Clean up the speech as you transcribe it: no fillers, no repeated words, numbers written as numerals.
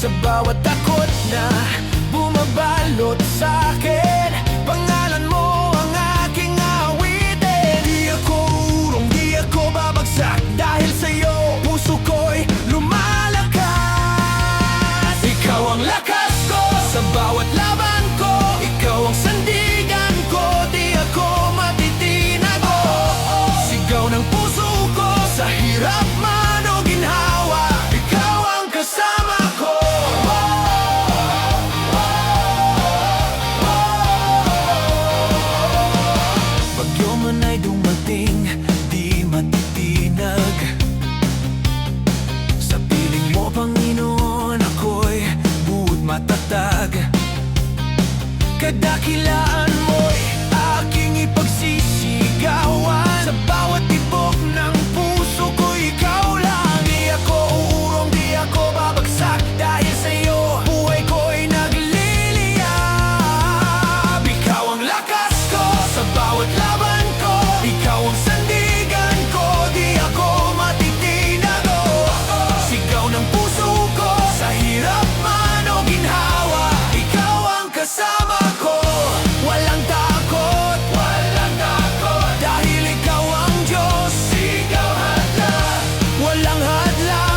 Sa bawat takot na bumabalot sa'kin, pangalan mo ang aking awitin. Di ako urong, di ako babagsak, dahil sa'yo puso ko'y lumalakas. Ikaw ang lakas ko sa bawat laban ko, ikaw ang sandigan ko, di ako matitinago. Sigaw ng puso ko sa hirap man o ginhawa, ikaw ang kasama ko. Bagyo man ay dumating, di matitinag. Sa piling mo, Panginoon, ako'y buod matatag. Kadakilaan mo'y aking ipagsisigawan. Sa bawat tibok ng puso ko, ikaw lang. Di ako uurong, di ako babagsak, dahil sa'yo buhay ko'y nagliliyab. Ikaw ang lakas ko sa bawat laban ko, ikaw ang sandigan ko, di ako matitinago. Sigaw ng puso ko sa hirap man o ginhawa, ikaw ang kasama ko. Walang takot, dahil ikaw ang Diyos. Sigaw hadlang, walang hadlang.